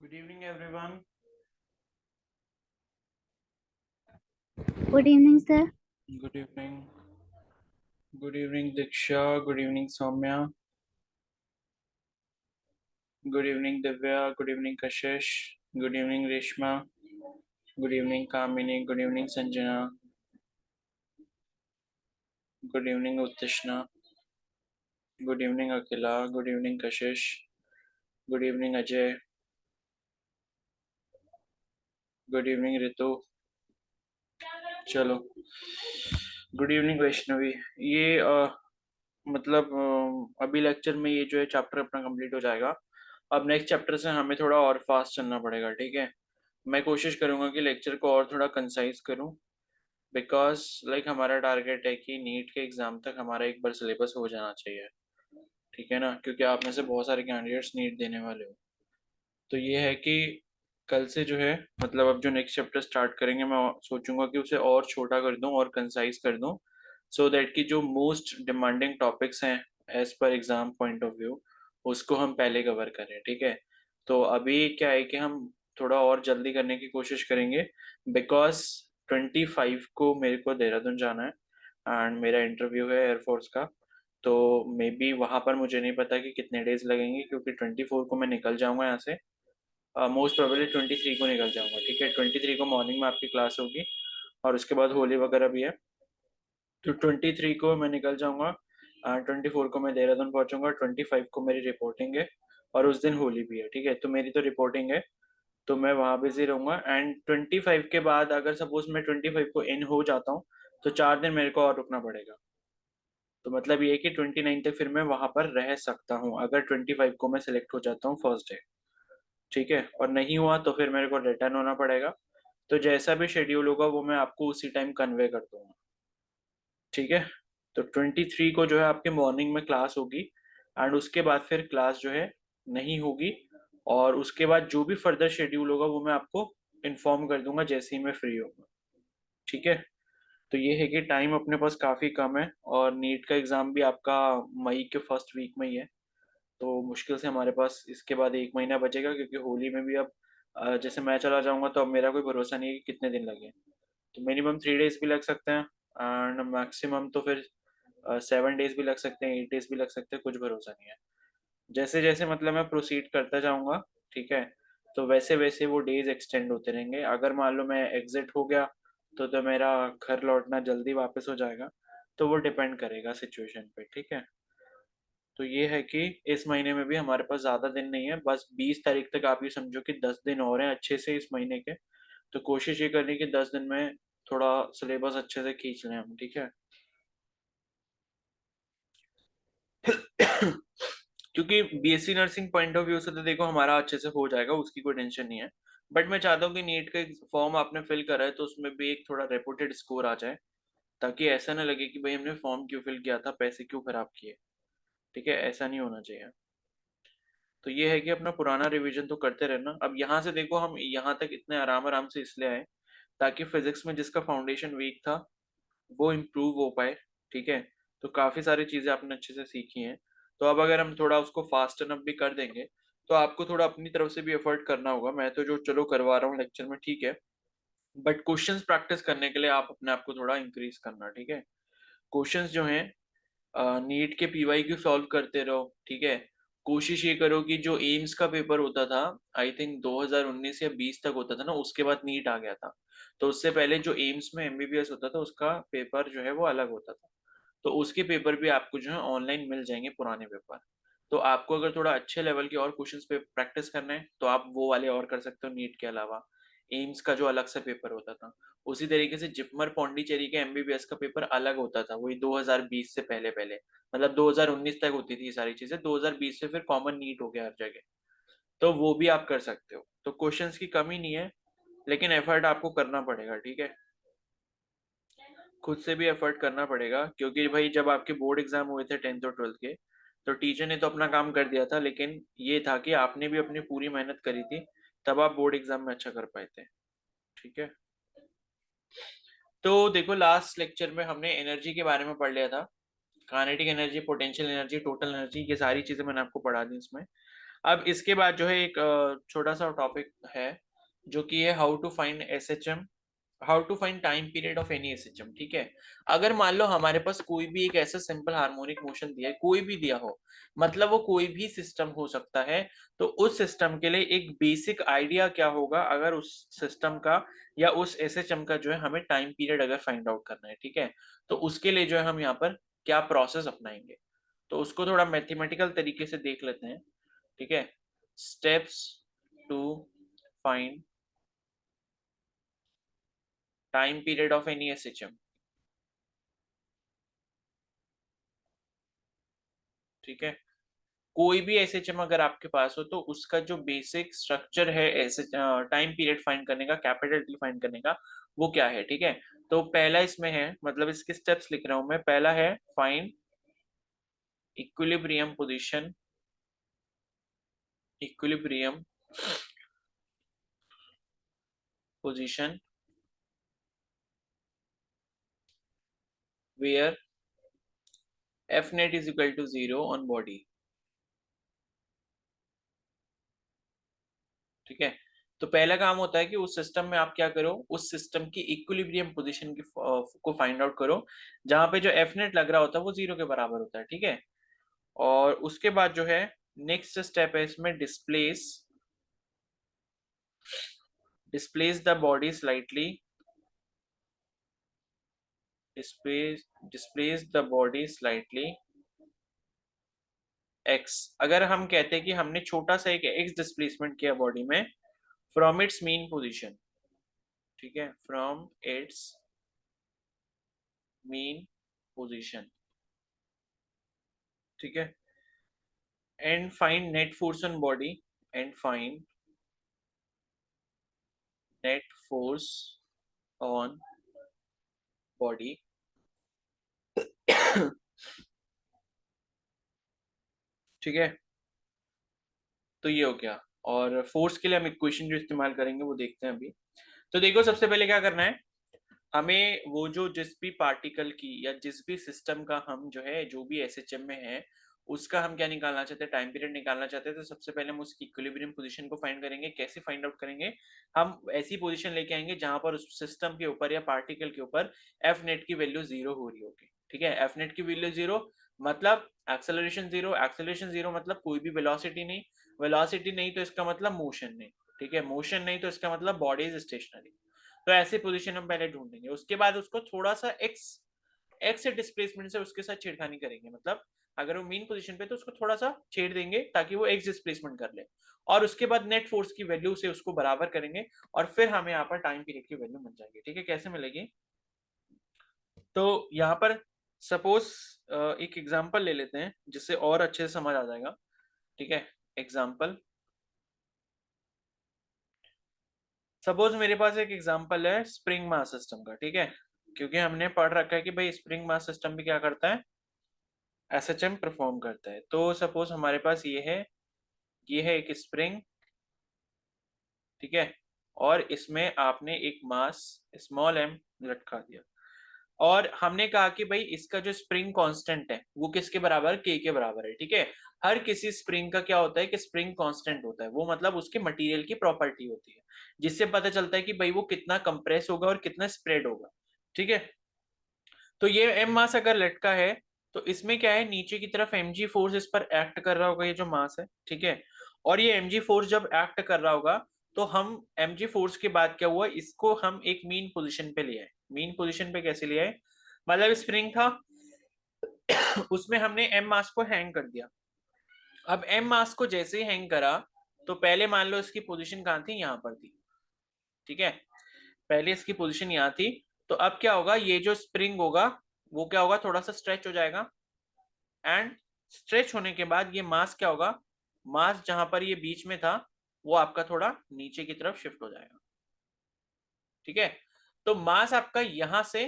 Good evening, everyone. Good evening, sir. Good evening. Good evening, Diksha. Good evening, Soumya. Good evening, Divya. Good evening, Kashish. Good evening, Reshma. Good evening, Kamini. Good evening, Sanjana. Good evening, Uttishna. Good evening, Akila. Good evening, Kashish. Good evening, Ajay. Good evening, Ritu. चलो good evening Vaishnavi. ये मतलब अभी lecture में ये जो है chapter अपना complete हो जाएगा। अब नेक्स्ट चैप्टर से हमें थोड़ा और फास्ट चलना पड़ेगा, ठीक है। मैं कोशिश करूंगा कि लेक्चर को और थोड़ा कंसाइज करूं, बिकॉज लाइक हमारा टारगेट है कि नीट के एग्जाम तक हमारा एक बार सिलेबस हो जाना चाहिए, ठीक है ना, क्योंकि आप में से बहुत सारे कैंडिडेट्स नीट देने वाले हो। तो ये है कि कल से जो है मतलब अब जो नेक्स्ट चैप्टर स्टार्ट करेंगे मैं सोचूंगा कि उसे और छोटा कर दूं और कंसाइज कर दूं, सो दैट कि जो मोस्ट डिमांडिंग टॉपिक्स हैं एज पर एग्जाम पॉइंट ऑफ व्यू उसको हम पहले कवर करें, ठीक है। तो अभी क्या है कि हम थोड़ा और जल्दी करने की कोशिश करेंगे, बिकॉज 25 को मेरे को देहरादून जाना है एंड मेरा इंटरव्यू है एयरफोर्स का। तो मे बी वहाँ पर मुझे नहीं पता कि कितने डेज लगेंगे, क्योंकि 24 को मैं निकल जाऊंगा यहाँ से। मोस्ट प्रोबेबली 23 को निकल जाऊंगा, ठीक है। 23 को मॉर्निंग में आपकी क्लास होगी और उसके बाद होली वगैरह भी है। तो 23 को मैं निकल जाऊंगा, 24 को मैं देहरादून पहुंचूंगा, 25 को मेरी रिपोर्टिंग है और उस दिन होली भी है, ठीक है। तो मेरी तो रिपोर्टिंग है, तो मैं वहाँ बिजी रहूंगा। एंड 25 के बाद अगर सपोज मैं 25 को इन हो जाता हूँ तो 4 दिन मेरे को और रुकना पड़ेगा। तो मतलब ये है कि 29 तक फिर मैं वहां पर रह सकता हूँ अगर 25 को मैं सिलेक्ट हो जाता हूँ फर्स्ट डे, ठीक है। और नहीं हुआ तो फिर मेरे को रिटर्न होना पड़ेगा। तो जैसा भी शेड्यूल होगा वो मैं आपको उसी टाइम कन्वे कर दूंगा, ठीक है। तो 23 को जो है आपके मॉर्निंग में क्लास होगी एंड उसके बाद फिर क्लास जो है नहीं होगी। और उसके बाद जो भी फर्दर शेड्यूल होगा वो मैं आपको इन्फॉर्म कर दूंगा जैसे ही मैं फ्री होगा, ठीक है। तो ये है कि टाइम अपने पास काफ़ी कम है और नीट का एग्ज़ाम भी आपका मई के फर्स्ट वीक में ही है। तो मुश्किल से हमारे पास इसके बाद एक महीना बचेगा, क्योंकि होली में भी अब जैसे मैं चला जाऊंगा तो अब मेरा कोई भरोसा नहीं है कि कितने दिन लगे। तो मिनिमम 3 डेज भी लग सकते हैं एंड मैक्सिमम तो फिर 7 डेज भी लग सकते हैं, 8 डेज भी लग सकते हैं, कुछ भरोसा नहीं है। जैसे जैसे मतलब मैं प्रोसीड करता जाऊंगा, ठीक है, तो वैसे वैसे वो डेज एक्सटेंड होते रहेंगे। अगर मान लो मैं एग्जिट हो गया तो मेरा घर लौटना जल्दी वापस हो जाएगा। तो वो डिपेंड करेगा सिचुएशन पे, ठीक है। तो ये है कि इस महीने में भी हमारे पास ज़्यादा दिन नहीं है, बस 20 तारीख तक आप ये समझो कि 10 दिन और हैं अच्छे से इस महीने के। तो कोशिश ये करनी कि 10 दिन में थोड़ा सिलेबस अच्छे से खींच लें हम, ठीक है। क्योंकि BSc nursing point of view से तो देखो हमारा अच्छे से हो जाएगा, उसकी कोई टेंशन नहीं है। बट मैं चाहता हूँ कि नीट का फॉर्म आपने फिल करा है तो उसमें भी एक थोड़ा रेपुटेड स्कोर आ जाए, ताकि ऐसा ना लगे कि भाई हमने फॉर्म क्यों फिल किया था, पैसे क्यों खराब किए, ठीक है। ऐसा नहीं होना चाहिए। तो ये है कि अपना पुराना रिवीजन तो करते रहना। अब यहाँ से देखो हम यहाँ तक इतने आराम आराम से इसलिए आए ताकि फिजिक्स में जिसका फाउंडेशन वीक था वो इम्प्रूव हो पाए, ठीक है। तो काफ़ी सारी चीज़ें आपने अच्छे से सीखी हैं। तो अब अगर हम थोड़ा उसको फास्ट अप भी कर देंगे तो आपको थोड़ा अपनी तरफ से भी एफर्ट करना होगा। मैं तो जो चलो करवा रहा हूँ लेक्चर में, ठीक है, बट क्वेश्चंस प्रैक्टिस करने के लिए आप अपने आप को थोड़ा इंक्रीज करना, ठीक है। क्वेश्चंस जो हैं नीट के पीवाई क्यू सॉल्व करते रहो, ठीक है। कोशिश ये करो कि जो एम्स का पेपर होता था, आई थिंक 2019 या 20 तक होता था ना, उसके बाद नीट आ गया था। तो उससे पहले जो एम्स में एमबीबीएस होता था उसका पेपर जो है वो अलग होता था। तो उसके पेपर भी आपको जो है ऑनलाइन मिल जाएंगे, पुराने पेपर। तो आपको अगर थोड़ा अच्छे लेवल के और क्वेश्चंस पे प्रैक्टिस करना है तो आप वो वाले और कर सकते हो नीट के अलावा। एम्स का जो अलग से पेपर होता था, उसी तरीके से जिपमर पौंडीचेरी के एमबीबीएस का पेपर अलग होता था, वही 2020 से पहले पहले। मतलब 2019 तक होती थी ये सारी चीजें, 2020 से फिर कॉमन नीट हो गया हर जगह। तो वो भी आप कर सकते हो। तो क्वेश्चंस की कमी नहीं है, लेकिन एफर्ट आपको करना पड़ेगा, ठीक है। खुद से भी एफर्ट करना पड़ेगा, क्योंकि भाई जब आपके बोर्ड एग्जाम हुए थे 10th और 12th के, तो टीचर ने तो अपना काम कर दिया था, लेकिन ये था कि आपने भी अपनी पूरी मेहनत करी थी, तब आप बोर्ड एग्जाम में अच्छा कर पाए थे, ठीक है। तो देखो लास्ट लेक्चर में हमने एनर्जी के बारे में पढ़ लिया था। Kinetic energy, potential energy, total energy, ये सारी चीजें मैंने आपको पढ़ा दी इसमें। अब इसके बाद जो है एक छोटा सा टॉपिक है जो कि है how to find SHM, how to find time period of any SHM. ठीक है, अगर मान लो हमारे पास कोई भी एक ऐसा सिंपल हार्मोनिक मोशन दिया है, कोई भी दिया हो, मतलब वो कोई भी सिस्टम हो सकता है, तो उस सिस्टम के लिए एक बेसिक आइडिया क्या होगा अगर उस सिस्टम का या उस एसएचएम का जो है हमें टाइम पीरियड अगर फाइंड आउट करना है, ठीक है, तो उसके लिए जो है हम यहाँ पर क्या प्रोसेस अपनाएंगे, तो उसको थोड़ा मैथमेटिकल तरीके से देख लेते हैं। ठीक है, steps to find time period of any SHM. ठीक है, कोई भी एसएचएम अगर आपके पास हो तो उसका जो बेसिक स्ट्रक्चर है ऐसे टाइम पीरियड फाइंड करने का, कैपिटल टी फाइंड करने का, वो क्या है। ठीक है, तो पहला इसमें है, मतलब इसके स्टेप्स लिख रहा हूं मैं। पहला है find equilibrium position, equilibrium position where F net is equal to 0 on body. ठीक है, तो पहला काम होता है कि उस सिस्टम में आप क्या करो, उस सिस्टम की इक्विलिब्रियम पोजीशन की को फाइंड आउट करो, जहां पे जो एफ नेट लग रहा होता है वो 0 के बराबर होता है। ठीक है, और उसके बाद जो है नेक्स्ट स्टेप है इसमें, displace, displace the body slightly, displace displace the body slightly x. अगर हम कहते हैं कि हमने छोटा सा एक एक्स डिस्प्लेसमेंट किया बॉडी में फ्रॉम इट्स मीन पोजीशन। ठीक है, फ्रॉम इट्स मीन पोजीशन। ठीक है, and find net force on body, and find net force on body. ठीक है, तो ये हो गया। और फोर्स के लिए हम इक्वेशन जो इस्तेमाल करेंगे वो देखते हैं अभी। तो देखो, सबसे पहले क्या करना है, हमें वो जो जिस भी पार्टिकल की या जिस भी सिस्टम का हम जो है जो भी एसएचएम में है उसका हम क्या निकालना चाहते हैं, टाइम पीरियड निकालना चाहते हैं, तो सबसे पहले हम उसकी इक्विलिब्रियम पोजीशन को फाइंड करेंगे। कैसे फाइंड आउट करेंगे, हम ऐसी पोजीशन लेके आएंगे जहां पर उस सिस्टम के ऊपर या पार्टिकल के ऊपर एफ नेट की वैल्यू 0 हो रही होगी। ठीक है, एफ नेट की वैल्यू 0 मतलब एक्सेलरेशन 0, एक्सेलरेशन 0 मतलब कोई भी वेलोसिटी नहीं, वेलोसिटी नहीं तो इसका मतलब मोशन नहीं। ठीक है, मोशन नहीं तो इसका मतलब बॉडी इज स्टेशनरी। तो ऐसी पोजीशन हम पहले ढूंढेंगे, उसके बाद उसको थोड़ा सा एक्स एक्स से डिस्प्लेसमेंट से उसके साथ छेड़खानी करेंगे, मतलब अगर वो मेन पोजीशन पे तो उसको थोड़ा सा छेड़ देंगे ताकि वो एक्स डिस्प्लेसमेंट कर ले, और उसके बाद नेट फोर्स की वैल्यू से उसको बराबर करेंगे, और फिर हमें यहाँ पर टाइम पीरियड की वैल्यू मिल जाएगी। ठीक है, कैसे मिलेगी, तो यहाँ पर सपोज एक एग्जांपल ले लेते हैं जिससे और अच्छे से समझ आ जाएगा। ठीक है, एग्जांपल, सपोज मेरे पास एक एग्जांपल है स्प्रिंग मास सिस्टम का। ठीक है, क्योंकि हमने पढ़ रखा है कि भाई स्प्रिंग मास सिस्टम भी क्या करता है, एसएचएम परफॉर्म करता है। तो सपोज हमारे पास ये है एक स्प्रिंग। ठीक है, और इसमें आपने एक मास स्मॉल एम लटका दिया, और हमने कहा कि भाई इसका जो स्प्रिंग कांस्टेंट है वो किसके बराबर है, के बराबर है। ठीक है, हर किसी स्प्रिंग का क्या होता है कि स्प्रिंग कांस्टेंट होता है, वो मतलब उसके मटेरियल की प्रॉपर्टी होती है जिससे पता चलता है कि भाई वो कितना कंप्रेस होगा और कितना स्प्रेड होगा। ठीक है, तो ये एम मास अगर लटका है तो इसमें क्या है, नीचे की तरफ एम जी फोर्स इस पर एक्ट कर रहा होगा, ये जो मास है। ठीक है, और ये एम जी फोर्स जब एक्ट कर रहा होगा तो हम एम जी फोर्स के बाद क्या हुआ, इसको हम एक मीन पोजीशन पे ले आए। मीन पोजीशन पे कैसे ले आए, मतलब स्प्रिंग था उसमें हमने एम मास को हैंग कर दिया। अब एम मास को जैसे ही हैंग करा तो पहले मान लो इसकी पोजीशन कहाँ थी, यहाँ पर थी। ठीक है, पहले इसकी पोजीशन यहाँ थी, तो अब क्या होगा, ये जो स्प्रिंग होगा वो क्या होगा, थोड़ा सा स्ट्रेच हो जाएगा, एंड स्ट्रेच होने के बाद ये मास क्या होगा, मास जहां पर ये बीच में था वो आपका थोड़ा नीचे की तरफ शिफ्ट हो जाएगा। ठीक है, तो मास आपका यहां से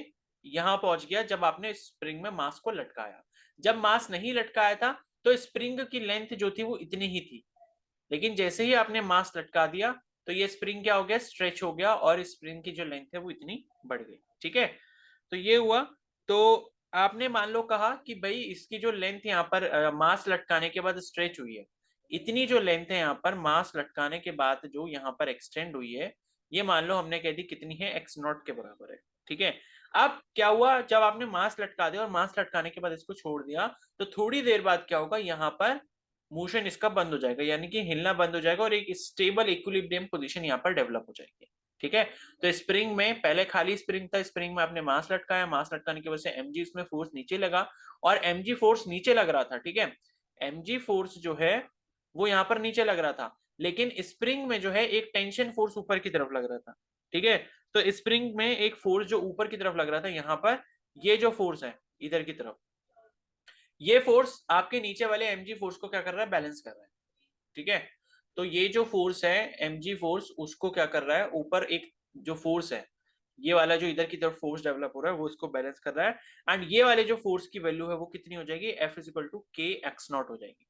यहां पहुंच गया जब आपने स्प्रिंग में मास को लटकाया। जब मास नहीं लटकाया था तो स्प्रिंग की लेंथ जो थी वो इतनी ही थी, लेकिन जैसे ही आपने मास लटका दिया तो ये स्प्रिंग क्या हो गया, स्ट्रेच हो गया, और स्प्रिंग की जो लेंथ है वो इतनी बढ़ गई। ठीक है, तो ये हुआ। तो आपने मान लो कहा कि भाई इसकी जो लेंथ यहाँ पर मास लटकाने के बाद स्ट्रेच हुई है, इतनी जो लेंथ है यहाँ पर मास लटकाने के बाद जो यहाँ पर एक्सटेंड हुई है, ये मान लो हमने कह दी कितनी है, एक्स नॉट के बराबर है। ठीक है, अब क्या हुआ, जब आपने मास लटका दिया और मास लटकाने के बाद इसको छोड़ दिया, तो थोड़ी देर बाद क्या होगा, यहाँ पर मोशन इसका बंद हो जाएगा, यानी कि हिलना बंद हो जाएगा और एक स्टेबल इक्विलिब्रियम पोजीशन यहाँ पर डेवलप हो जाएगी। ठीक है, तो स्प्रिंग में पहले खाली स्प्रिंग था, स्प्रिंग में आपने मास लटकाया, मास लटकाने की वजह से mg इसमें फोर्स नीचे लगा, और mg फोर्स नीचे लग रहा था। ठीक है, mg फोर्स जो है वो यहाँ पर नीचे लग रहा था, लेकिन स्प्रिंग में जो है एक टेंशन फोर्स ऊपर की तरफ लग रहा था। ठीक है, तो स्प्रिंग में एक फोर्स जो ऊपर की तरफ लग रहा था, यहाँ पर ये जो फोर्स है इधर की तरफ, ये फोर्स आपके नीचे वाले mg फोर्स को क्या कर रहा है, बैलेंस कर रहा है। ठीक है, तो ये जो फोर्स है mg फोर्स, उसको क्या कर रहा है, ऊपर एक जो फोर्स है, ये वाला जो इधर की तरफ फोर्स डेवलप हो रहा है, वो इसको बैलेंस कर रहा है। एंड ये वाले जो फोर्स की वैल्यू है वो कितनी हो जाएगी, F इज इक्वल टू के एक्स नॉट हो जाएगी।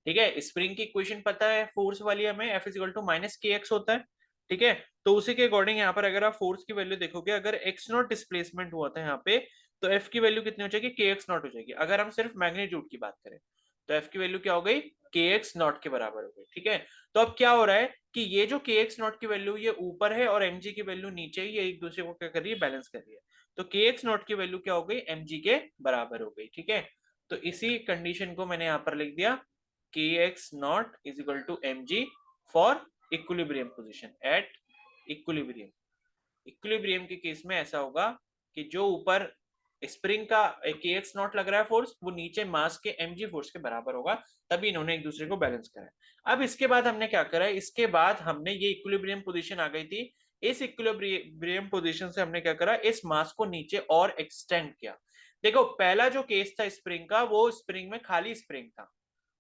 ठीक है, स्प्रिंग की इक्वेशन पता है फोर्स वाली हमें, F is equal to minus के एक्स होता है। ठीक है, तो उसी के अकॉर्डिंग यहाँ पर अगर आप फोर्स की वैल्यू देखोगे, अगर एक्स नॉट डिस्प्लेसमेंट हुआ था यहाँ पे, तो F की वैल्यू कितनी हो जाएगी, के एक्स नॉट हो जाएगी। अगर हम सिर्फ मैग्नीट्यूड की बात करें तो F की वैल्यू क्या हो गई, के एक्स नॉट के बराबर हो गई। ठीक है, तो अब क्या हो रहा है कि ये जो के एक्स नॉट की वैल्यू ये ऊपर है और mg की वैल्यू नीचे ही, ये एक दूसरे को क्या कर रही है, बैलेंस कर रही है। तो के एक्स नॉट की वैल्यू क्या हो गई, mg के बराबर हो गई। ठीक है, तो इसी कंडीशन को मैंने यहाँ पर लिख दिया, k x naught is equal to mg for equilibrium position at equilibrium. Equilibrium के केस में ऐसा होगा कि जो ऊपर स्प्रिंग का के एक्स नॉट लग रहा है फोर्स, वो नीचे मास के mg फोर्स के बराबर होगा, तभी इन्होंने एक दूसरे को बैलेंस करा है। अब इसके बाद हमने क्या करा है, इसके बाद हमने ये इक्विलिब्रियम पोजीशन आ गई थी, इस इक्विलिब्रियम पोजीशन से हमने क्या करा, इस मास को नीचे और एक्सटेंड किया। देखो पहला जो केस था स्प्रिंग का, वो स्प्रिंग में खाली स्प्रिंग था,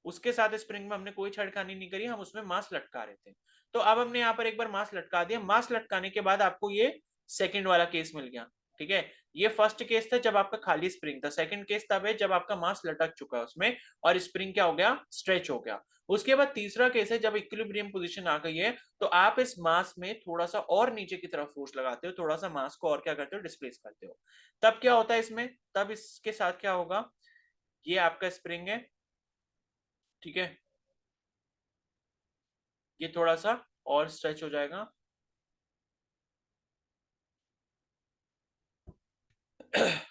उसके साथ स्प्रिंग में हमने कोई छेड़खानी नहीं करी, हम उसमें मास लटका रहे थे। तो अब हमने यहाँ पर एक बार मास लटका दिया, मास लटकाने के बाद आपको ये सेकंड वाला केस मिल गया। ठीक है, ये फर्स्ट केस था जब आपका खाली स्प्रिंग था, सेकंड केस तब है जब आपका मास लटक चुका है उसमें और स्प्रिंग क्या हो गया, स्ट्रेच हो गया। उसके बाद तीसरा केस है जब इक्विलिब्रियम पोजीशन आ गई है, तो आप इस मास में थोड़ा सा और नीचे की तरफ फोर्स लगाते हो, थोड़ा सा मास को और क्या करते हो, डिस्प्लेस करते हो। तब क्या होता है इसमें, तब इसके साथ क्या होगा, ये आपका स्प्रिंग है। ठीक है, ये थोड़ा सा और स्ट्रेच हो जाएगा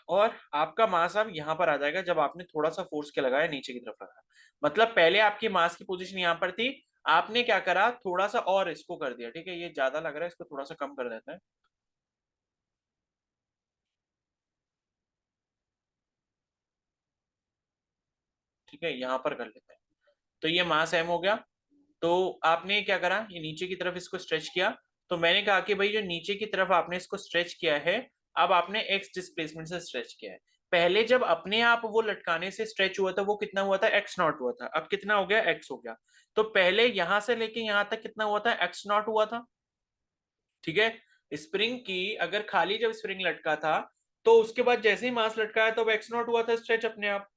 और आपका मास अब यहाँ पर आ जाएगा जब आपने थोड़ा सा फोर्स के लगाया, नीचे की तरफ लगाया। मतलब पहले आपकी मास की पोजीशन यहाँ पर थी, आपने क्या करा, थोड़ा सा और इसको कर दिया। ठीक है, ये ज्यादा लग रहा है, इसको थोड़ा सा कम कर देते हैं। ठीक है, यहाँ पर कर लेते हैं, तो ये मास एम हो गया। तो आपने क्या करा, ये नीचे की तरफ इसको स्ट्रेच किया। तो मैंने कहा कि भाई जो नीचे की तरफ आपने इसको स्ट्रेच किया है, अब आपने एक्स डिस्प्लेसमेंट से स्ट्रेच किया है। पहले जब अपने आप वो लटकाने से स्ट्रेच हुआ था, वो कितना हुआ था, एक्स नॉट हुआ था, अब कितना हो गया, एक्स हो गया। तो पहले यहां से लेके यहां तक कितना हुआ था, एक्स नॉट हुआ था। ठीक है, स्प्रिंग की अगर खाली जब स्प्रिंग लटका था, तो उसके बाद जैसे ही मास लटकाया तो एक्स नॉट हुआ था स्ट्रेच अपने आप,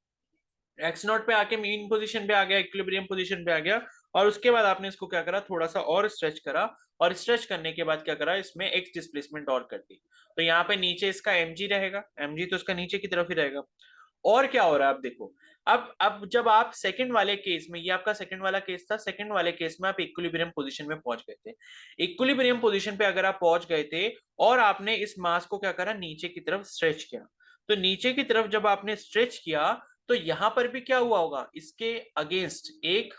एक्स नॉट पे आके मीन पोजीशन पे आ गया, इक्विलिब्रियम पोजीशन पे आ गया। और उसके बाद आपने इसको क्या करा, थोड़ा सा और स्ट्रेच करा, और स्ट्रेच करने के बाद क्या करा, इसमें एक्स डिस्प्लेसमेंट और कर दी। तो यहाँ पे नीचे इसका mg रहेगा, mg तो इसका नीचे की तरफ ही रहेगा। और क्या हो रहा है, आप देखो, अब जब आप सेकंड वाले केस में, ये आपका सेकंड वाला केस था, सेकंड वाले केस में आप इक्विलिब्रियम पोजीशन में पहुंच गए थे। इक्विलिब्रियम पोजीशन पे अगर आप पहुंच गए थे और आपने इस मास को क्या करा, नीचे की तरफ स्ट्रेच किया, तो नीचे की तरफ जब आपने स्ट्रेच किया, तो यहां पर भी क्या हुआ होगा, इसके अगेंस्ट एक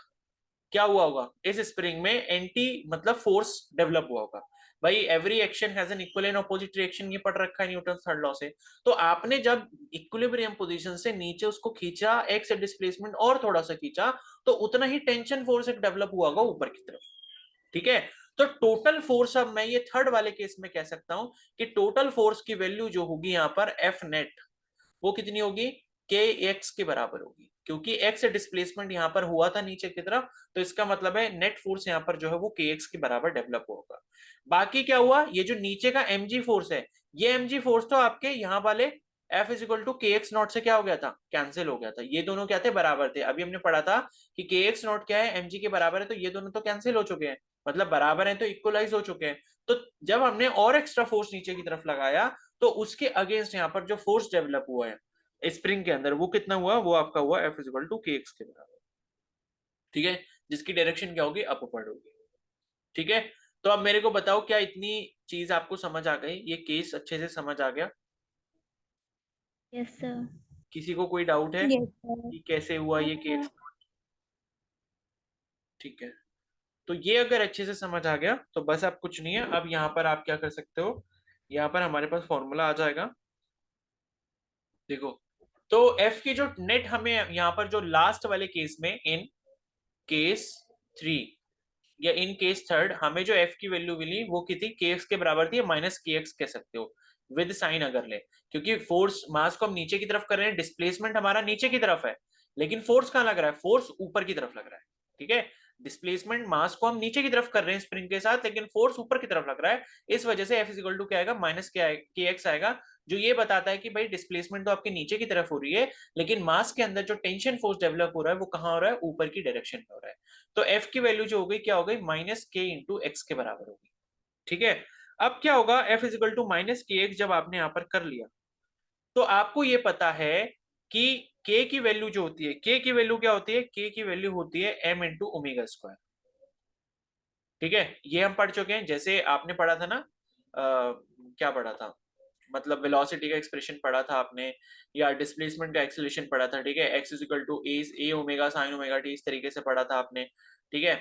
क्या हुआ होगा, इस स्प्रिंग में एंटी मतलब फोर्स डेवलप हुआ होगा। भाई every action has an equal and opposite reaction, ये पढ़ रखा है न्यूटन थर्ड लॉ से। तो आपने जब इक्विलिब्रियम पोजीशन से नीचे उसको खींचा, एक्स डिस्प्लेसमेंट और थोड़ा सा खींचा, तो उतना ही टेंशन फोर्स एक डेवलप हुआ होगा ऊपर की तरफ। ठीक है, तो टोटल फोर्स, अब मैं ये थर्ड वाले केस में कह सकता हूं कि टोटल फोर्स की वैल्यू जो होगी यहाँ पर एफ नेट, वो कितनी होगी, के एक्स के बराबर होगी, क्योंकि एक्स डिस्प्लेसमेंट यहाँ पर हुआ था नीचे की तरफ, तो इसका मतलब है नेट फोर्स यहाँ पर जो है वो के एक्स के बराबर डेवलप होगा। बाकी क्या हुआ, ये जो नीचे का mg फोर्स है, ये mg फोर्स तो आपके यहाँ वाले F इज इक्वल टू के एक्स नॉट से क्या हो गया था, कैंसिल हो गया था। ये दोनों क्या थे, बराबर थे। अभी हमने पढ़ा था कि के एक्स नॉट क्या है, mg के बराबर है, तो ये दोनों तो कैंसिल हो चुके हैं, मतलब बराबर है, तो इक्वलाइज हो चुके हैं। तो जब हमने और एक्स्ट्रा फोर्स नीचे की तरफ लगाया, तो उसके अगेंस्ट यहाँ पर जो फोर्स डेवलप हुआ है स्प्रिंग के अंदर, वो कितना हुआ, वो आपका हुआ F इज इक्वल टू के एक्स के बराबर। ठीक है, जिसकी डायरेक्शन क्या होगी, अपवर्ड होगी। ठीक है, तो अब मेरे को बताओ क्या इतनी चीज आपको समझ आ गई, ये केस अच्छे से समझ आ गया? Yes sir. किसी को कोई डाउट है यस सर। कि कैसे हुआ ये केस? ठीक है, तो ये अगर अच्छे से समझ आ गया तो बस आप कुछ नहीं है, अब यहाँ पर आप क्या कर सकते हो, यहाँ पर हमारे पास फॉर्मूला आ जाएगा। देखो, तो एफ की जो नेट हमें यहाँ पर जो लास्ट वाले केस में, इन केस 3 या इन केस थर्ड, हमें जो एफ की वैल्यू मिली वो कितनी, के एक्स के बराबर थी, माइनस के एक्स कह सकते हो विद साइन अगर ले, क्योंकि फोर्स मास को हम नीचे की तरफ कर रहे हैं, डिस्प्लेसमेंट हमारा नीचे की तरफ है, लेकिन फोर्स कहां लग रहा है, फोर्स ऊपर की तरफ लग रहा है। ठीक है, डिस्प्लेसमेंट मास को हम नीचे की तरफ कर रहे हैं स्प्रिंग के साथ, लेकिन फोर्स ऊपर की तरफ लग रहा है, इस वजह से एफ इज इक्वल टू क्या आएगा, माइनस के एक्स आएगा, जो ये बताता है कि भाई डिस्प्लेसमेंट तो आपके नीचे की तरफ हो रही है, लेकिन मास के अंदर जो टेंशन फोर्स डेवलप हो रहा है वो कहां हो रहा है, ऊपर की डायरेक्शन में हो रहा है। तो एफ की वैल्यू जो हो गई क्या हो गई, माइनस के इंटू एक्स के बराबर होगी। ठीक है, अब क्या होगा, F is equal to minus के एक्स जब आपने यहां पर कर लिया, तो आपको ये पता है कि के की वैल्यू जो होती है, के की वैल्यू क्या होती है, के की वैल्यू होती है एम इंटू ओमेगा स्क्वायर। ठीक है, ये हम पढ़ चुके हैं, जैसे आपने पढ़ा था ना, क्या पढ़ा था, मतलब वेलोसिटी का एक्सप्रेशन पढ़ा था आपने, या डिस्प्लेसमेंट का एक्सेलरेशन पढ़ा था। ठीक है, x is equal to A omega sine omega t, इस तरीके से पढ़ा था आपने। ठीक है,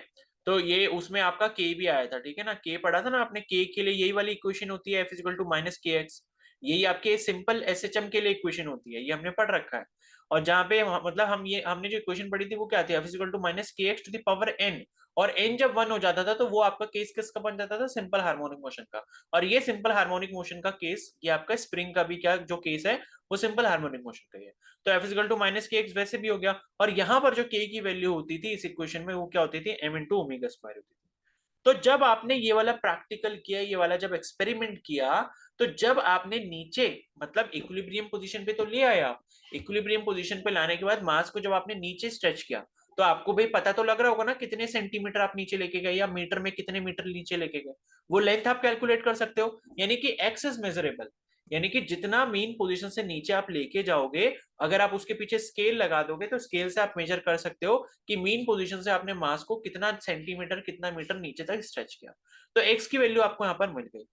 तो ये उसमें आपका के भी आया था। ठीक है ना, के पढ़ा था ना आपने, के लिए यही वाली इक्वेशन होती है, F is equal to minus के एक्स, यही आपके सिंपल एसएचएम के लिए इक्वेशन होती है, ये हमने पढ़ रखा है। और जहां पे मतलब हमने जो इक्वेशन पढ़ी थी वो क्या थी, F is equal to minus के X to the power N, और एन जब 1 हो जाता था तो वो आपका केस किसका बन जाता था, सिंपल हार्मोनिक मोशन का। और ये सिंपल हार्मोनिक मोशन का केस, ये आपका स्प्रिंग का भी क्या जो केस है, वो सिंपल हार्मोनिक मोशन का ही है। तो एफ इजिकल टू माइनस के एक्स वैसे भी हो गया, और यहां पर जो के की वैल्यू होती थी इस इक्वेशन में वो क्या होती थी, एम इंटू ओमेगा स्क्वायर होती थी। तो जब आपने ये वाला प्रैक्टिकल किया, ये वाला जब एक्सपेरिमेंट किया, तो जब आपने नीचे मतलब इक्विलिब्रियम पोजीशन पे तो ले आया, इक्विलिब्रियम पोजीशन पे लाने के बाद मास को जब आपने नीचे स्ट्रेच किया, तो आपको भाई पता तो लग रहा होगा ना कितने सेंटीमीटर आप नीचे लेके गए, या मीटर में कितने मीटर नीचे लेके गए, वो लेंथ आप कैलकुलेट कर सकते हो, यानी कि एक्स इज मेजरेबल, यानी कि जितना मेन पोजीशन से नीचे आप लेके जाओगे, अगर आप उसके पीछे स्केल लगा दोगे तो स्केल से आप मेजर कर सकते हो कि मेन पोजीशन से आपने मास को कितना सेंटीमीटर कितना मीटर नीचे तक स्ट्रेच किया। तो एक्स की वैल्यू आपको यहाँ पर मिल गई।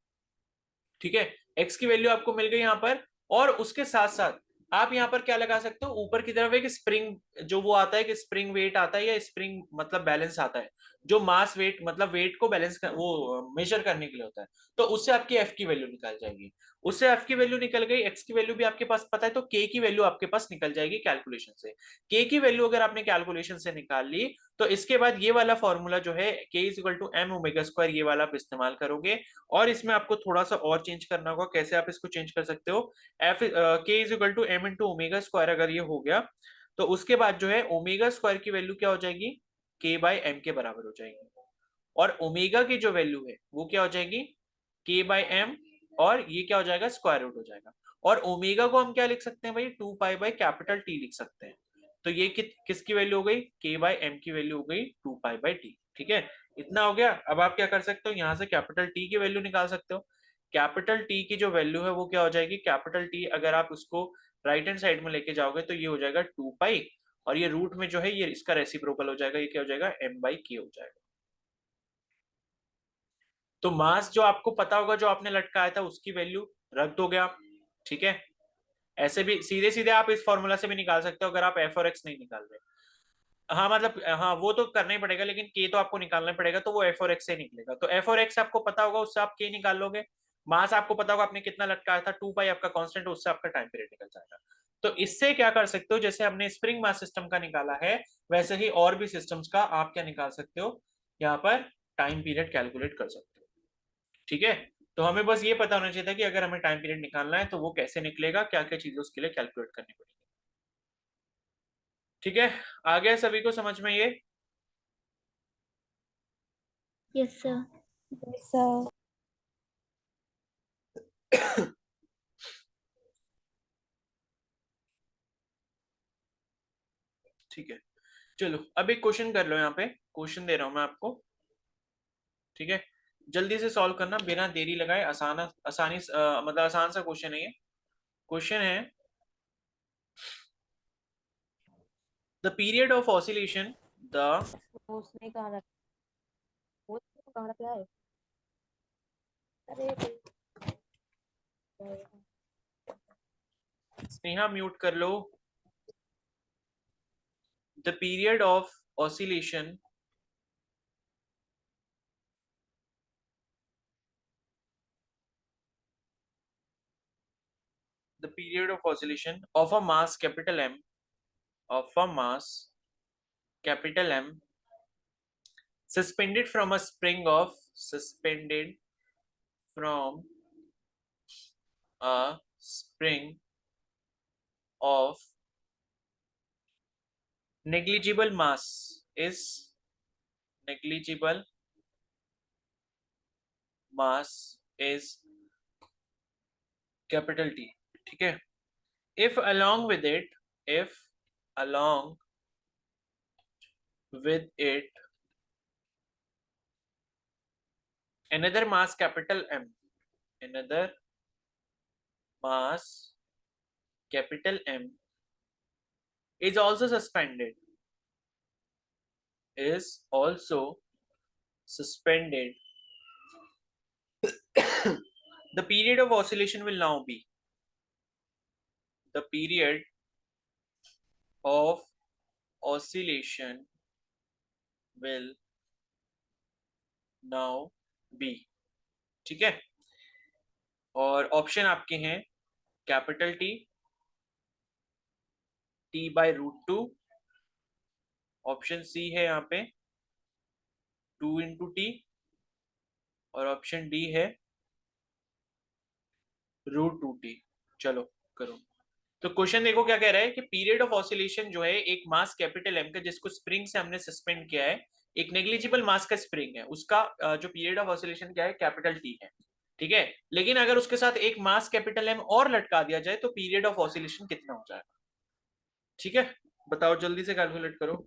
ठीक है, एक्स की वैल्यू आपको मिल गई यहाँ पर, और उसके साथ साथ आप यहाँ पर क्या लगा सकते हो, ऊपर की तरफ एक स्प्रिंग जो वो आता है कि स्प्रिंग वेट आता है, या स्प्रिंग मतलब बैलेंस आता है, जो मास वेट मतलब वेट को बैलेंस कर, वो मेजर करने के लिए होता है, तो उससे आपकी एफ की वैल्यू निकल जाएगी। उससे एफ की वैल्यू निकल गई, एक्स की वैल्यू भी आपके पास पता है, तो के की वैल्यू आपके पास निकल जाएगी कैलकुलेशन से। के की वैल्यू अगर आपने कैलकुलेशन से निकाल ली, तो इसके बाद ये वाला फॉर्मूला जो है k is equal to m omega square, ये वाला आप इस्तेमाल करोगे। और इसमें आपको थोड़ा सा और चेंज करना होगा, कैसे आप इसको चेंज कर सकते हो, F k is equal to m into omega square अगर ये हो गया, तो उसके बाद जो है ओमेगा स्क्वायर की वैल्यू क्या हो जाएगी, के बाई एम के बराबर हो जाएगी, और ओमेगा की जो वैल्यू है वो क्या हो जाएगी, के बाई एम, और ये क्या हो जाएगा, स्क्वायर रूट हो जाएगा। और ओमेगा को हम क्या लिख सकते हैं भाई, 2 पाई बाई कैपिटल टी लिख सकते हैं। तो ये किसकी वैल्यू हो गई, के बाई एम की वैल्यू हो गई 2 पाई बाई टी। ठीक है, इतना हो गया। अब आप क्या कर सकते हो, यहाँ से कैपिटल टी की वैल्यू निकाल सकते हो। कैपिटल टी की जो वैल्यू है वो क्या हो जाएगी, कैपिटल टी अगर आप उसको राइट हैंड साइड में लेके जाओगे तो ये हो जाएगा 2 पाई, और ये रूट में जो है ये इसका रेसिप्रोकल हो जाएगा, ये क्या हो जाएगा, एम बाई के हो जाएगा। तो मास जो आपको पता होगा जो आपने लटकाया था उसकी वैल्यू रख दोगे आप। ठीक है, ऐसे भी सीधे सीधे आप इस फॉर्मूला से भी निकाल सकते हो अगर आप एफ और एक्स नहीं निकाल रहे। हाँ मतलब हाँ वो तो करना ही पड़ेगा, लेकिन के तो आपको निकालना पड़ेगा, तो वो एफ और एक्स से निकलेगा, तो एफ और एक्स आपको पता होगा उससे आप के निकाल लोगे। मास आपको पता होगा आपने कितना लटकाया था, 2 पाई आपका कांस्टेंट, उससे आपका टाइम पीरियड निकल जाएगा। तो इससे क्या कर सकते हो, जैसे हमने स्प्रिंग मास सिस्टम का निकाला है, वैसे ही और भी सिस्टम्स का आप क्या निकाल सकते हो, यहाँ पर टाइम पीरियड कैलकुलेट कर सकते हो। ठीक है, तो हमें बस ये पता होना चाहिए था कि अगर हमें टाइम पीरियड निकालना है तो वो कैसे निकलेगा, क्या क्या चीजें उसके लिए कैलकुलेट करनी पड़ेगी। ठीक है, आ गया सभी को समझ में ये? Yes sir. Yes sir. ठीक है, चलो अब एक क्वेश्चन कर लो, यहाँ पे क्वेश्चन दे रहा हूं मैं आपको। ठीक है, जल्दी से सॉल्व करना बिना देरी लगाए, मतलब आसान सा क्वेश्चन है ये। क्वेश्चन है, the period of oscillation the उसने कहाँ रखा, वो कहाँ रखा है? अरे स्नेहा म्यूट कर लो। The period of oscillation the period of oscillation of a mass capital M, of a mass capital M, suspended from a spring of, suspended from a spring of negligible mass is, negligible mass is capital T. ठीक है? If along with it, if along with it another mass capital M, another mass capital M is also suspended, is also suspended, the period of oscillation will now be, the period of oscillation will now be. ठीक है? और option आपके हैं capital T, T by √2, option C है यहाँ पे 2 into T, और option D है √2t। चलो करो। तो क्वेश्चन देखो क्या कह रहा है कि पीरियड ऑफ ऑसिलेशन जो है एक मास कैपिटल एम का, जिसको स्प्रिंग से हमने सस्पेंड किया है, एक नेग्लिजिबल मास का स्प्रिंग है, उसका जो पीरियड ऑफ ऑसिलेशन क्या है, कैपिटल टी है। ठीक है? लेकिन अगर उसके साथ एक मास कैपिटल एम और लटका दिया जाए तो पीरियड ऑफ ऑसिलेशन कितना हो जाएगा? ठीक है, बताओ जल्दी से कैलकुलेट करो।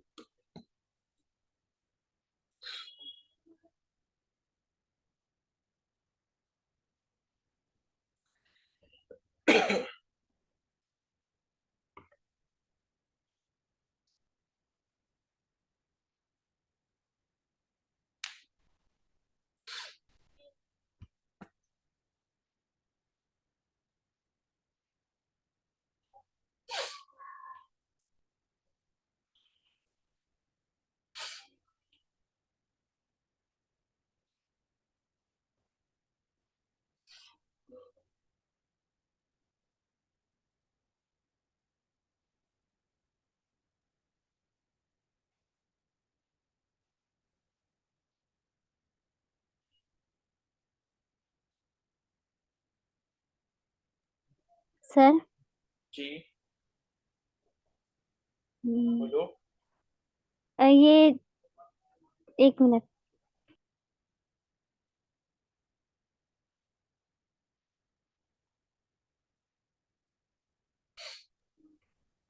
सर जी हम्म, बोलो। ये 1 मिनट।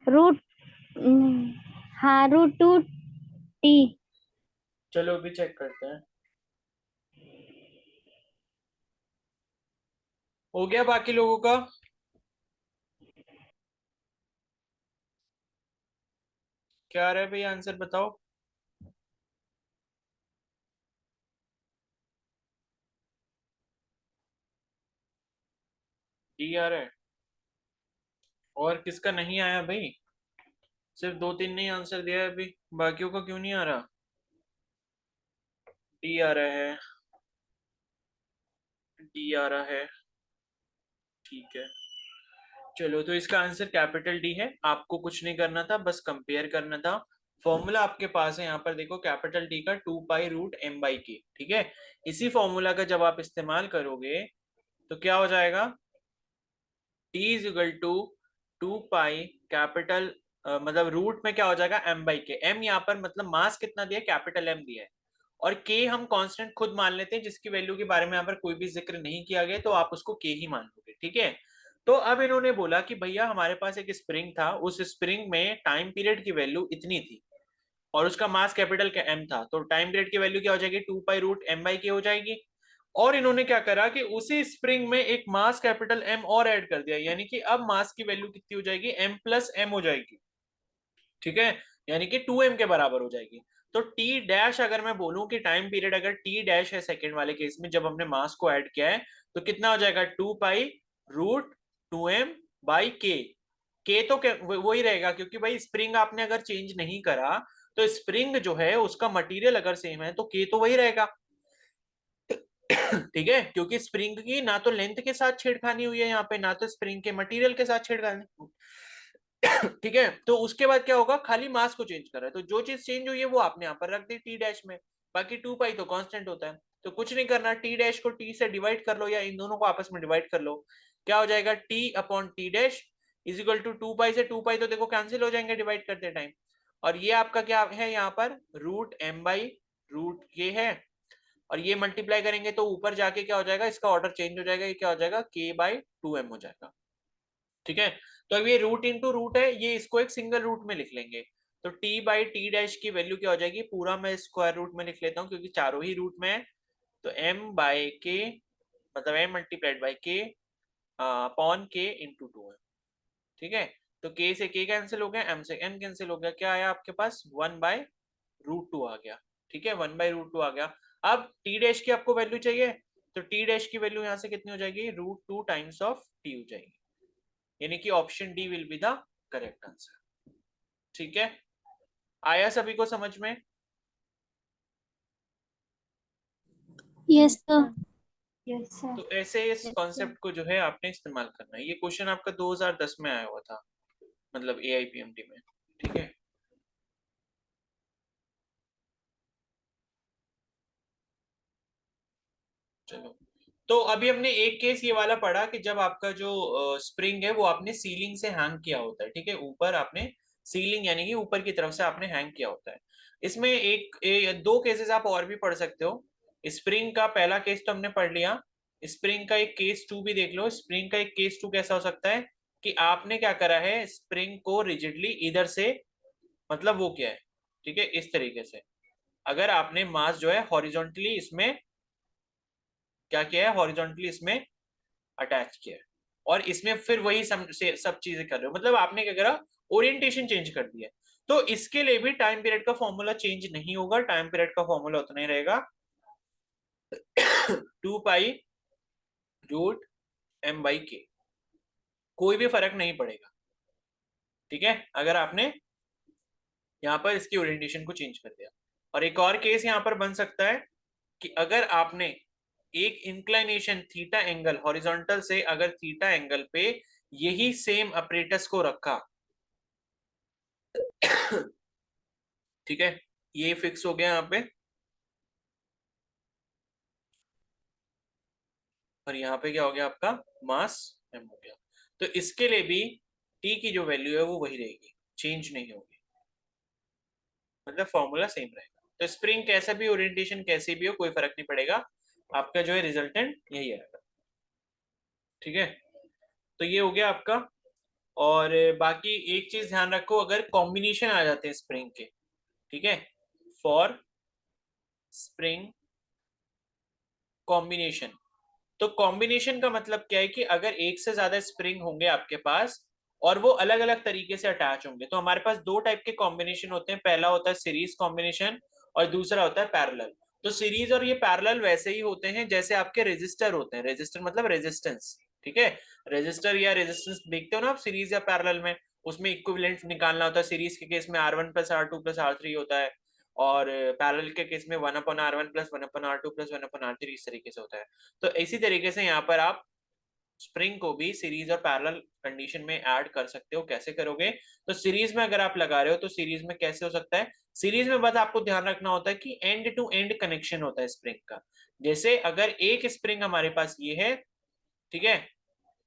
रूट हाँ √2t। चलो अभी चेक करते हैं। हो गया बाकी लोगों का? क्या आ रहा है भाई, आंसर बताओ। डी आ रहा है? और किसका नहीं आया भाई? सिर्फ 2-3 ने आंसर दिया है अभी, बाकियों का क्यों नहीं आ रहा? डी आ रहा है, डी आ रहा है। ठीक है, चलो तो इसका आंसर कैपिटल डी है। आपको कुछ नहीं करना था, बस कंपेयर करना था। फॉर्मूला आपके पास है यहाँ पर, देखो कैपिटल डी का 2π√m/k। ठीक है? इसी फॉर्मूला का जब आप इस्तेमाल करोगे तो क्या हो जाएगा, T is equal to 2π capital, मतलब रूट में क्या हो जाएगा, m/k। m यहाँ पर मतलब मास कितना दिया, कैपिटल M दिया है, और k हम कांस्टेंट खुद मान लेते हैं, जिसकी वैल्यू के बारे में यहाँ पर कोई भी जिक्र नहीं किया गया, तो आप उसको k ही मान लोगे। ठीक है? तो अब इन्होंने बोला कि भैया हमारे पास एक स्प्रिंग था, उस स्प्रिंग में टाइम पीरियड की वैल्यू इतनी थी और उसका मास कैपिटल का m था, तो टाइम पीरियड की वैल्यू क्या हो जाएगी, 2π√m/k हो जाएगी। और इन्होंने क्या करा कि उसी स्प्रिंग में एक मास कैपिटल M और ऐड कर दिया, यानी कि अब मास की वैल्यू कितनी हो जाएगी, m + m हो जाएगी। ठीक है? यानी कि 2m के बराबर हो जाएगी। तो टी डैश अगर मैं बोलूं कि टाइम पीरियड अगर टी डैश है सेकंड वाले केस में, जब हमने मास को ऐड किया है, तो कितना हो जाएगा 2 पाई √2m/k। के तो वही रहेगा, क्योंकि भाई स्प्रिंग आपने अगर चेंज नहीं करा तो स्प्रिंग जो है उसका मटेरियल अगर सेम है तो के तो वही रहेगा। ठीक है, क्योंकि स्प्रिंग की ना तो लेंथ के साथ छेड़खानी हुई है यहाँ पे, ना तो स्प्रिंग के मटेरियल के साथ छेड़खानी। ठीक है, तो उसके बाद क्या होगा, खाली मास को चेंज कर रहा है, तो जो चीज चेंज हुई है वो आपने यहाँ पर रख दी टी डैश में। बाकी 2 पाई तो कांस्टेंट होता है, तो कुछ नहीं करना, टी डैश को टी से डिवाइड कर लो या इन दोनों को आपस में डिवाइड कर लो। क्या हो जाएगा, T upon T dash is equal to 2 pi से 2 पाई तो देखो कैंसिल हो जाएंगे डिवाइड करते टाइम। और ये आपका क्या है यहाँ पर √m/√, ये है, और ये मल्टीप्लाई करेंगे तो ऊपर जाके क्या हो जाएगा, इसका ऑर्डर चेंज हो जाएगा, ये क्या हो जाएगा k/2m हो जाएगा। ठीक है, तो अब ये रूट इंटू रूट है, ये इसको एक सिंगल रूट में लिख लेंगे, तो t/t डैश की वैल्यू क्या हो जाएगी, पूरा मैं स्क्वायर रूट में लिख लेता हूँ क्योंकि चारों ही रूट में है, तो m/k मतलब m multiplied by k upon k into 2 है। ठीक है, तो k से k कैंसिल हो गया, m से n कैंसिल हो गया, क्या आया आपके पास 1/√2 आ गया। ठीक है, 1/√2 आ गया। अब t डैश की आपको वैल्यू चाहिए, तो t डैश की वैल्यू यहाँ से कितनी हो जाएगी, √2 टाइम्स ऑफ t हो जाएगी, यानी कि option D will be the correct answer. ठीक है, आया सभी को समझ में? Yes sir. हाँ। Yes sir. तो ऐसे इस कॉन्सेप्ट को जो है आपने इस्तेमाल करना है। ये क्वेश्चन आपका 2010 में आया हुआ था, मतलब AIPMT में। ठीक है, चलो, तो अभी हमने एक केस ये वाला पढ़ा कि जब आपका जो स्प्रिंग है वो आपने सीलिंग से हैंग किया होता है। ठीक है, ऊपर आपने सीलिंग यानी कि ऊपर की तरफ से आपने हैंग किया होता है। इसमें दो केसेस आप और भी पढ़ सकते हो। स्प्रिंग का पहला केस तो हमने पढ़ लिया, स्प्रिंग का एक केस 2 भी देख लो। स्प्रिंग का एक केस 2 कैसा हो सकता है कि आपने क्या करा है, स्प्रिंग को रिजिडली इधर से, मतलब वो क्या है, ठीक है, इस तरीके से अगर आपने मास जो है हॉरिजॉन्टली इसमें क्या किया है, हॉरिजॉन्टली इसमें अटैच किया है, और इसमें फिर वही सब चीजें कर रहे हो, मतलब आपने क्या करा, ओरिएंटेशन चेंज कर दिया। तो इसके लिए भी टाइम पीरियड का फॉर्मूला चेंज नहीं होगा, टाइम पीरियड का फॉर्मूला उतना ही रहेगा 2 पाई √m/k, कोई भी फर्क नहीं पड़ेगा। ठीक है, अगर आपने यहाँ पर इसकी ओरिएंटेशन को चेंज कर दिया। और एक और केस यहाँ पर बन सकता है कि अगर आपने एक इंक्लाइनेशन थीटा एंगल हॉरिजॉन्टल से, अगर थीटा एंगल पे यही सेम अपरेटस को रखा, ठीक है, ये फिक्स हो गया यहाँ पे, और यहाँ पे क्या हो गया आपका, मास m हो गया, तो इसके लिए भी t की जो वैल्यू है वो वही रहेगी, चेंज नहीं होगी, मतलब फॉर्मूला सेम रहेगा। तो स्प्रिंग कैसा भी, ओरिएंटेशन कैसी भी हो, कोई फर्क नहीं पड़ेगा, आपका जो है रिजल्टेंट यही आएगा। ठीक है, तो ये हो गया आपका। और बाकी एक चीज ध्यान रखो, अगर कॉम्बिनेशन आ जाते हैं स्प्रिंग के, ठीक है, फॉर स्प्रिंग कॉम्बिनेशन, तो कॉम्बिनेशन का मतलब क्या है कि अगर एक से ज्यादा स्प्रिंग होंगे आपके पास और वो अलग अलग तरीके से अटैच होंगे, तो हमारे पास दो टाइप के कॉम्बिनेशन होते हैं, पहला होता है सीरीज कॉम्बिनेशन और दूसरा होता है पैरेलल। तो सीरीज और ये पैरेलल वैसे ही होते हैं जैसे आपके रेजिस्टर होते हैं, रेजिस्टर मतलब रेजिस्टेंस। ठीक है, रेजिस्टर या रेजिस्टेंस देखते हो ना आप सीरीज या पैरेलल में, उसमें इक्विवेलेंट निकालना होता है। सीरीज के केस में R1+R2+R3 होता है, और पैरेलल के केस में 1/R1+1/R2+1/R3 इस तरीके से होता है। तो इसी तरीके से यहाँ पर आप स्प्रिंग को भी सीरीज और पैरेलल कंडीशन में ऐड कर सकते हो। कैसे करोगे, तो सीरीज में अगर आप लगा रहे हो तो सीरीज में कैसे हो सकता है, सीरीज में बस आपको ध्यान रखना होता है कि एंड टू एंड कनेक्शन होता है स्प्रिंग का। जैसे अगर एक स्प्रिंग हमारे पास ये है, ठीक है,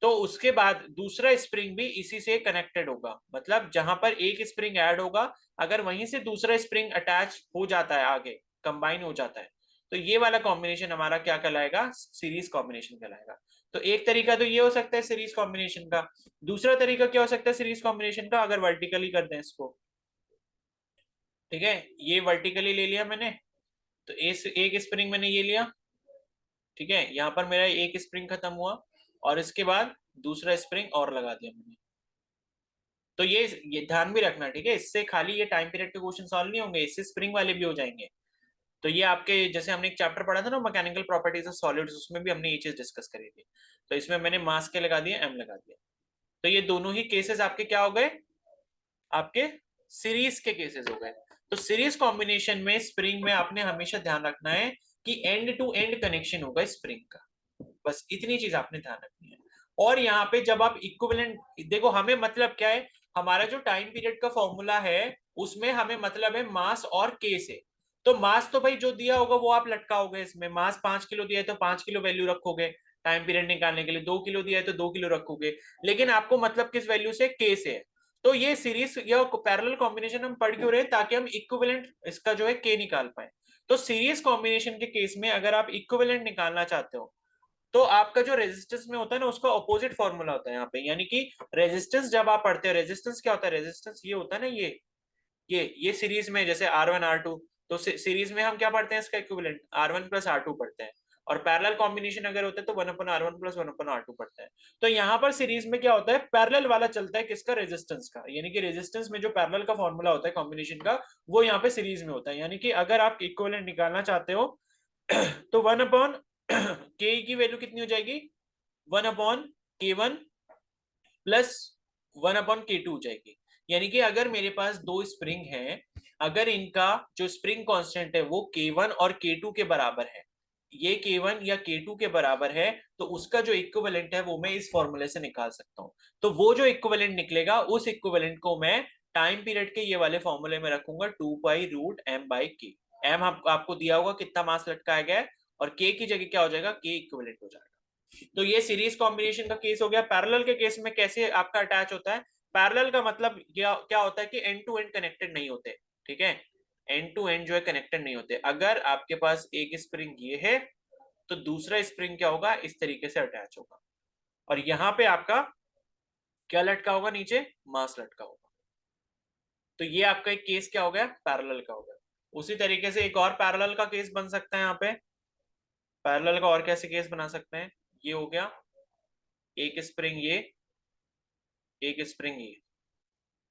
तो उसके बाद दूसरा स्प्रिंग भी इसी से कनेक्टेड होगा, मतलब जहां पर एक स्प्रिंग ऐड होगा, अगर वहीं से दूसरा स्प्रिंग अटैच हो जाता है, आगे कंबाइन हो जाता है, तो ये वाला कॉम्बिनेशन हमारा क्या कहलाएगा, सीरीज कॉम्बिनेशन कहलाएगा। तो एक तरीका तो ये हो सकता है सीरीज कॉम्बिनेशन का। दूसरा तरीका क्या हो सकता है सीरीज कॉम्बिनेशन का, अगर वर्टिकली कर दें इसको, ठीक है, ये वर्टिकली ले लिया मैंने, तो एक स्प्रिंग मैंने ये लिया, ठीक है, यहाँ पर मेरा एक स्प्रिंग खत्म हुआ, और इसके बाद दूसरा स्प्रिंग और लगा दिया मैंने, तो ये ध्यान भी रखना, ठीक है। इससे खाली ये टाइम पीरियड के क्वेश्चन सॉल्व नहीं होंगे, इससे स्प्रिंग वाले भी हो जाएंगे। तो ये आपके, जैसे हमने एक चैप्टर पढ़ा था ना मैकेनिकल प्रॉपर्टीज ऑफ सॉलिड्स, उसमें भी हमने ये चीज डिस्कस करी थी। तो इसमें मैंने मास के लगा दिया, एम लगा दिया। तो ये दोनों ही केसेस आपके क्या हो गए, आपके सीरीज के केसेस हो गए। तो सीरीज कॉम्बिनेशन में स्प्रिंग में आपने हमेशा ध्यान रखना है कि एंड टू एंड कनेक्शन होगा स्प्रिंग का, बस इतनी चीज आपने ध्यान रखनी है। और यहाँ पे जब आप इक्विवेलेंट देखो, हमें मतलब क्या है, हमारा जो टाइम पीरियड का फॉर्मूला है उसमें हमें मतलब है मास और के से। तो मास तो भाई जो दिया होगा वो आप लटकाओगे, इसमें मास 5 किलो दिया है तो 5 किलो वैल्यू रखोगे, टाइम पीरियड निकालने के लिए 2 किलो दिया है तो 2 किलो रखोगे। लेकिन आपको मतलब किस वैल्यू से, के से है। तो ये सीरीज या पैरेलल कॉम्बिनेशन हम पढ़ क्यों रहे हैं, ताकि हम इक्विवेलेंट इसका जो है के निकाल पाए। तो सीरीज कॉम्बिनेशन के केस में अगर आप इक्विवेलेंट निकालना चाहते हो तो आपका जो रेजिस्टेंस में होता है ना, उसका ऑपोजिट फॉर्मूला होता है यहाँ पे। यानी कि रेजिस्टेंस जब आप पढ़ते हो, रेजिस्टेंस क्या होता है, रेजिस्टेंस ये होता है ना, ये सीरीज में जैसे R1 R2, तो सीरीज में हम क्या पढ़ते हैं, इसका इक्विवेलेंट R1 प्लस R2 पढ़ते हैं। और पैरेलल कॉम्बिनेशन अगर होता है तो 1/R1 प्लस 1/R2 पढ़ते हैं। तो यहाँ पर सीरीज में क्या होता है, पैरेलल वाला चलता है किसका, रेजिस्टेंस का। यानी कि रेजिस्टेंस में जो पैरेलल का फॉर्मूला होता है कॉम्बिनेशन का, वो यहाँ पे सीरीज में होता है। यानी कि अगर आप इक्विवेलेंट निकालना चाहते हो तो 1/, के की वैल्यू कितनी हो जाएगी, 1/K1 प्लस 1/K2 हो जाएगी। यानी कि अगर मेरे पास दो स्प्रिंग हैं, अगर इनका जो स्प्रिंग कांस्टेंट है वो K1 और K2 के बराबर है, ये K1 या K2 के बराबर है, तो उसका जो इक्विवेलेंट है वो मैं इस फॉर्मूले से निकाल सकता हूं। तो वो जो इक्विवेलेंट निकलेगा, उस इक्विवेलेंट को मैं टाइम पीरियड के ये वाले फॉर्मूले में रखूंगा, 2π√m/k। एम आपको दिया होगा कितना मास लटकाया गया है, और के की जगह क्या हो जाएगा, के इक्विवेलेंट हो जाएगा। तो ये सीरीज कॉम्बिनेशन का केस हो गया। पैरेलल के केस में कैसे आपका अटैच होता है, पैरेलल का मतलब क्या होता है कि एंड टू एंड कनेक्टेड नहीं होते, ठीक है। एंड टू एंड जो है कनेक्टेड नहीं होते। अगर आपके पास एक स्प्रिंग ये है तो दूसरा स्प्रिंग क्या होगा, इस तरीके से अटैच होगा, और यहां पे आपका क्या लटका होगा, नीचे मास लटका होगा। तो ये आपका एक केस क्या हो गया, पैरेलल का हो गया। उसी तरीके से एक और पैरेलल का केस बन सकता है। यहाँ पे पैरेलल का और कैसे केस बना सकते हैं, ये हो गया एक स्प्रिंग ये, एक स्प्रिंग ये,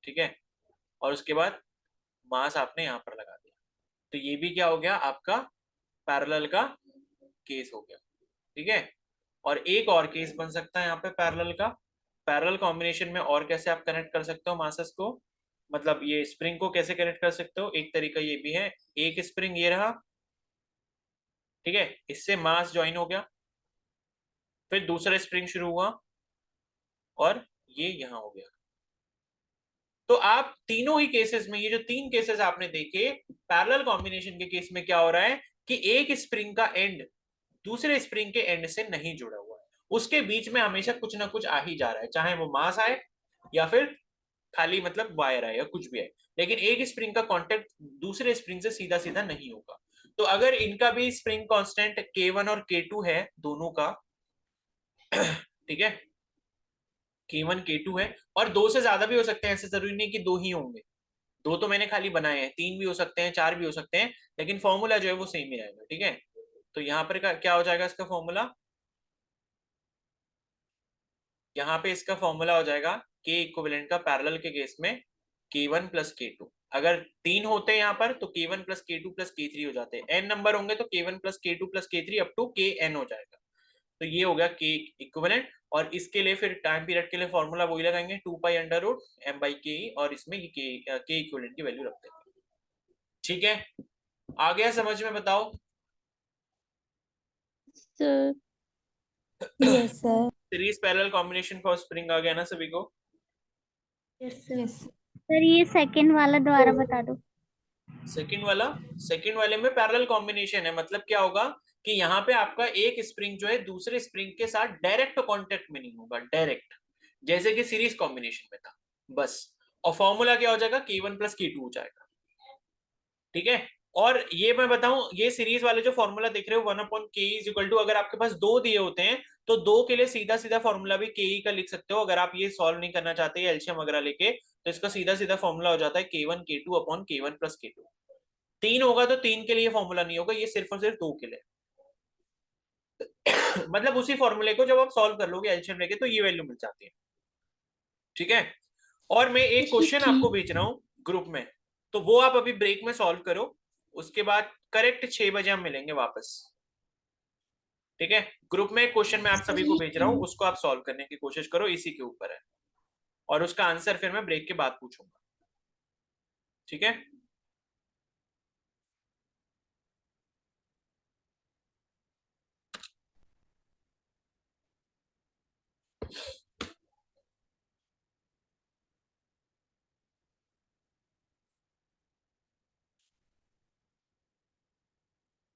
ठीक है। और उसके बाद मास आपने यहां पर लगा दिया, तो ये भी क्या हो गया, आपका पैरेलल का केस हो गया, ठीक है। और एक और केस बन सकता है यहाँ पे पैरेलल का। पैरेलल कॉम्बिनेशन में और कैसे आप कनेक्ट कर सकते हो मासेस को, मतलब ये स्प्रिंग को कैसे कनेक्ट कर सकते हो, एक तरीका ये भी है, एक स्प्रिंग ये रहा, ठीक है, इससे मास ज्वाइन हो गया, फिर दूसरा स्प्रिंग शुरू हुआ, और ये यहां हो गया। तो आप तीनों ही केसेस में, ये जो तीन केसेस आपने देखे, पैरेलल कॉम्बिनेशन के केस में क्या हो रहा है कि एक स्प्रिंग का एंड दूसरे स्प्रिंग के एंड से नहीं जुड़ा हुआ है, उसके बीच में हमेशा कुछ ना कुछ आ ही जा रहा है, चाहे वो मास आए या फिर खाली मतलब वायर आए या कुछ भी आए, लेकिन एक स्प्रिंग का कांटेक्ट दूसरे स्प्रिंग से सीधा सीधा नहीं होगा। तो अगर इनका भी स्प्रिंग कांस्टेंट K1 और K2 है दोनों का, ठीक है, K1 K2 है, और दो से ज्यादा भी हो सकते हैं, ऐसे जरूरी नहीं कि दो ही होंगे। दो तो मैंने खाली बनाए हैं, तीन भी हो सकते हैं, चार भी हो सकते हैं, लेकिन फॉर्मूला जो है वो सेम ही रहेगा, ठीक है। तो यहाँ पर क्या हो जाएगा इसका फॉर्मूला, यहाँ पे इसका फॉर्मूला हो जाएगा के इक्विवेलेंट का पैरेलल के केस में K1 प्लस K2। अगर तीन होते हैं यहाँ पर तो K1 plus K2 plus K3 हो जाते हैं, n नंबर होंगे तो K1 plus K2 plus K3 up to Kn हो जाएगा। तो ये हो गया के इक्विवेलेंट। और इसके लिए फिर टाइम पीरियड के लिए फॉर्मूला वही लगाएंगे, 2π√m/ke, और इसमें ये के इक्विवेलेंट की वैल्यू रख देंगे, ठीक है। आ गया समझ में, बताओ। Sir yes sir. Series parallel combination for spring आ गया ना सभी को। यस सर ये सेकंड वाला दोबारा बता दो। सेकंड वाले में पैरेलल कॉम्बिनेशन है, मतलब क्या होगा कि यहाँ पे आपका एक स्प्रिंग जो है दूसरे स्प्रिंग के साथ डायरेक्ट कांटेक्ट में नहीं होगा, डायरेक्ट, जैसे कि सीरीज कॉम्बिनेशन में था, बस। और फॉर्मूला क्या हो जाएगा, K1 प्लस K2 हो जाएगा, ठीक है। और ये मैं बताऊं, ये सीरीज वाले जो फॉर्मूला देख रहे हो 1/K इज इक्वल टू, अगर आपके पास दो दिए होते हैं तो दो के लिए सीधा सीधा फॉर्मूला भी के का लिख सकते हो। अगर आप ये सॉल्व नहीं करना चाहते एलसीएम वगैरह लेके, तो इसका सीधा सीधा फॉर्मूला हो जाता है K1 K2 प्लस K2। तीन होगा तो तीन के लिए फॉर्मूला नहीं होगा, ये सिर्फ और सिर्फ दो के लिए मतलब उसी फॉर्मूले को जब आप सॉल्व कर लोगे एलसीएम लेके तो ये वैल्यू मिल जाती है, ठीक है। और मैं एक क्वेश्चन ठीक। आपको भेज रहा हूँ ग्रुप में, तो वो आप अभी ब्रेक में सॉल्व करो, उसके बाद करेक्ट 6 बजे हम मिलेंगे वापस, ठीक है? ग्रुप में क्वेश्चन मैं आप सर सभी को ये भेज रहा हूँ, उसको आप सॉल्व करने की कोशिश करो, इसी के ऊपर है, और उसका आंसर फिर मैं ब्रेक के बाद पूछूंगा, ठीक है?